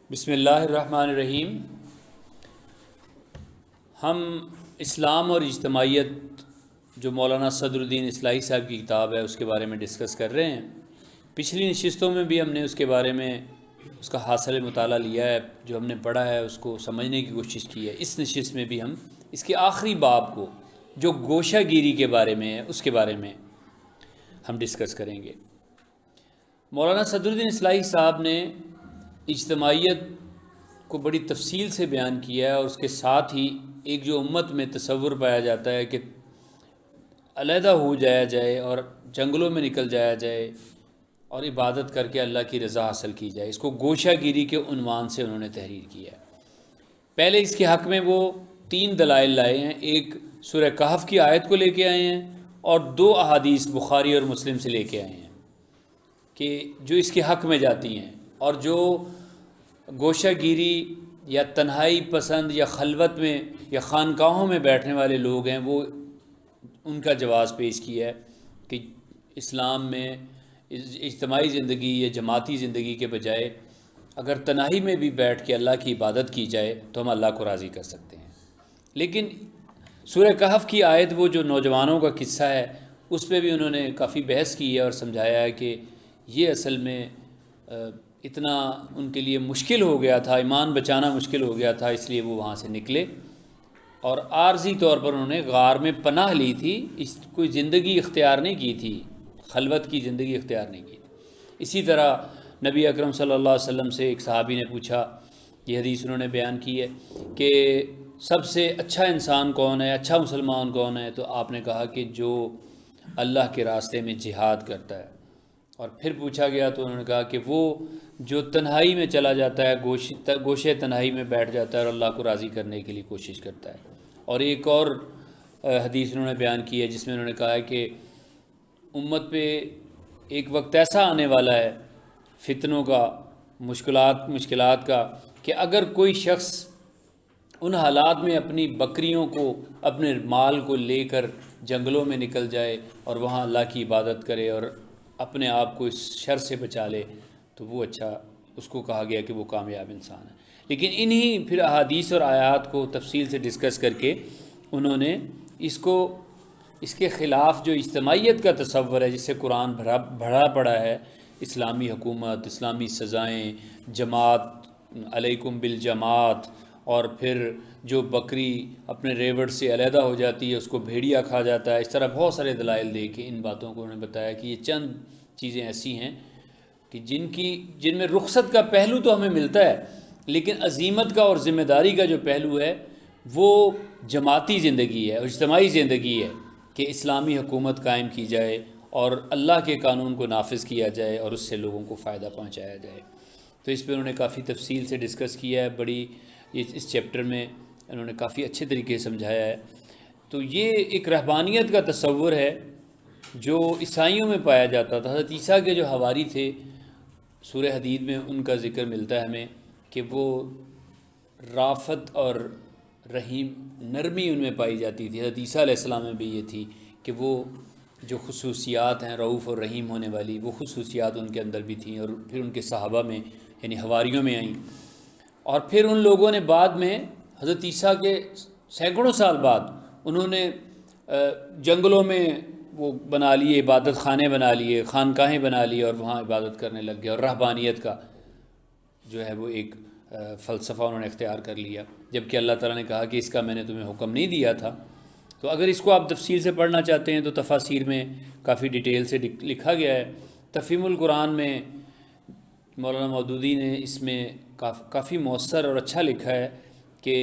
بسم اللہ الرحمن الرحیم۔ ہم اسلام اور اجتماعیت جو مولانا صدر دین اصلاحی صاحب کی کتاب ہے اس کے بارے میں ڈسکس کر رہے ہیں۔ پچھلی نشستوں میں بھی ہم نے اس کے بارے میں اس کا حاصل مطالعہ لیا ہے، جو ہم نے پڑھا ہے اس کو سمجھنے کی کوشش کی ہے۔ اس نشست میں بھی ہم اس کے آخری باب کو جو گوشہ گیری کے بارے میں ہے اس کے بارے میں ہم ڈسکس کریں گے۔ مولانا صدر دین اصلاحی صاحب نے اجتماعیت کو بڑی تفصیل سے بیان کیا ہے، اور اس کے ساتھ ہی ایک جو امت میں تصور پایا جاتا ہے کہ علیحدہ ہو جایا جائے اور جنگلوں میں نکل جایا جائے اور عبادت کر کے اللہ کی رضا حاصل کی جائے، اس کو گوشہ گیری کے عنوان سے انہوں نے تحریر کیا ہے۔ پہلے اس کے حق میں وہ 3 دلائل لائے ہیں۔ ایک سورہ کہف کی آیت کو لے کے آئے ہیں، اور 2 احادیث بخاری اور مسلم سے لے کے آئے ہیں کہ جو اس کے حق میں جاتی ہیں، اور جو گوشہ گیری یا تنہائی پسند یا خلوت میں یا خانقاہوں میں بیٹھنے والے لوگ ہیں، وہ ان کا جواز پیش کیا ہے کہ اسلام میں اجتماعی زندگی یا جماعتی زندگی کے بجائے اگر تنہائی میں بھی بیٹھ کے اللہ کی عبادت کی جائے تو ہم اللہ کو راضی کر سکتے ہیں۔ لیکن سورہ کہف کی آیت، وہ جو نوجوانوں کا قصہ ہے، اس پہ بھی انہوں نے کافی بحث کی ہے اور سمجھایا ہے کہ یہ اصل میں اتنا ان کے لیے مشکل ہو گیا تھا، ایمان بچانا مشکل ہو گیا تھا، اس لیے وہ وہاں سے نکلے اور عارضی طور پر انہوں نے غار میں پناہ لی تھی، کوئی زندگی اختیار نہیں کی تھی، خلوت کی زندگی اختیار نہیں کی تھی۔ اسی طرح نبی اکرم صلی اللہ علیہ وسلم سے ایک صحابی نے پوچھا، یہ حدیث انہوں نے بیان کی ہے کہ سب سے اچھا انسان کون ہے، اچھا مسلمان کون ہے؟ تو آپ نے کہا کہ جو اللہ کے راستے میں جہاد کرتا ہے۔ اور پھر پوچھا گیا تو انہوں نے کہا کہ وہ جو تنہائی میں چلا جاتا ہے، گوشے تنہائی میں بیٹھ جاتا ہے اور اللہ کو راضی کرنے کے لیے کوشش کرتا ہے۔ اور ایک اور حدیث انہوں نے بیان کی ہے جس میں انہوں نے کہا ہے کہ امت پہ ایک وقت ایسا آنے والا ہے فتنوں کا، مشکلات کا، کہ اگر کوئی شخص ان حالات میں اپنی بکریوں کو، اپنے مال کو لے کر جنگلوں میں نکل جائے اور وہاں اللہ کی عبادت کرے اور اپنے آپ کو اس شر سے بچا لے، تو وہ اچھا، اس کو کہا گیا کہ وہ کامیاب انسان ہے۔ لیکن انہی پھر احادیث اور آیات کو تفصیل سے ڈسکس کر کے انہوں نے اس کے خلاف جو اجتماعیت کا تصور ہے، جس سے قرآن بھرا پڑا ہے، اسلامی حکومت، اسلامی سزائیں، جماعت، علیکم بالجماعت، اور پھر جو بکری اپنے ریوڑ سے علیحدہ ہو جاتی ہے اس کو بھیڑیا کھا جاتا ہے، اس طرح بہت سارے دلائل دے کے ان باتوں کو انہوں نے بتایا کہ یہ چند چیزیں ایسی ہیں کہ جن میں رخصت کا پہلو تو ہمیں ملتا ہے، لیکن عزیمت کا اور ذمہ داری کا جو پہلو ہے وہ جماعتی زندگی ہے، اجتماعی زندگی ہے، کہ اسلامی حکومت قائم کی جائے اور اللہ کے قانون کو نافذ کیا جائے اور اس سے لوگوں کو فائدہ پہنچایا جائے۔ تو اس پہ انہوں نے کافی تفصیل سے ڈسکس کیا ہے، اس چیپٹر میں انہوں نے کافی اچھے طریقے سے سمجھایا ہے۔ تو یہ ایک رہبانیت کا تصور ہے جو عیسائیوں میں پایا جاتا تھا۔ حضرت عیسیٰ کے جو حواری تھے، سورہ حدید میں ان کا ذکر ملتا ہے ہمیں کہ وہ رافت اور رحیم، نرمی ان میں پائی جاتی تھی۔ حضرت عیسیٰ علیہ السلام میں بھی یہ تھی کہ وہ جو خصوصیات ہیں رؤوف اور رحیم ہونے والی، وہ خصوصیات ان کے اندر بھی تھیں، اور پھر ان کے صحابہ میں یعنی حواریوں میں آئیں۔ اور پھر ان لوگوں نے بعد میں حضرت عیسیٰ کے سینکڑوں سال بعد انہوں نے جنگلوں میں وہ بنا لیے، عبادت خانے بنا لیے، خانقاہیں بنا لیے، اور وہاں عبادت کرنے لگ گئے، اور رہبانیت کا جو ہے وہ ایک فلسفہ انہوں نے اختیار کر لیا، جبکہ اللہ تعالیٰ نے کہا کہ اس کا میں نے تمہیں حکم نہیں دیا تھا۔ تو اگر اس کو آپ تفصیل سے پڑھنا چاہتے ہیں تو تفاسیر میں کافی ڈیٹیل سے لکھا گیا ہے۔ تفہیم القرآن میں مولانا مودودی نے اس میں کافی مؤثر اور اچھا لکھا ہے کہ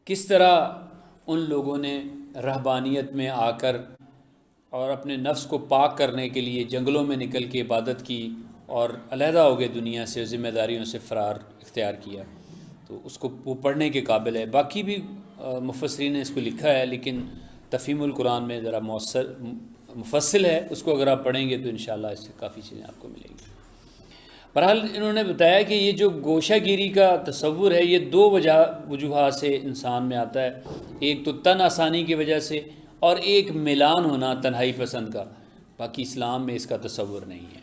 کس طرح ان لوگوں نے رہبانیت میں آ کر اور اپنے نفس کو پاک کرنے کے لیے جنگلوں میں نکل کے عبادت کی اور علیحدہ ہو گئے دنیا سے، ذمہ داریوں سے فرار اختیار کیا۔ تو اس کو وہ پڑھنے کے قابل ہے۔ باقی بھی مفسرین نے اس کو لکھا ہے، لیکن تفہیم القرآن میں ذرا مفصل ہے، اس کو اگر آپ پڑھیں گے تو انشاءاللہ اس سے کافی چیزیں آپ کو ملیں گی۔ بہرحال انہوں نے بتایا کہ یہ جو گوشہ گیری کا تصور ہے یہ 2 وجوہات سے انسان میں آتا ہے۔ ایک تو تن آسانی کی وجہ سے، اور ایک ملان ہونا تنہائی پسند کا۔ باقی اسلام میں اس کا تصور نہیں ہے۔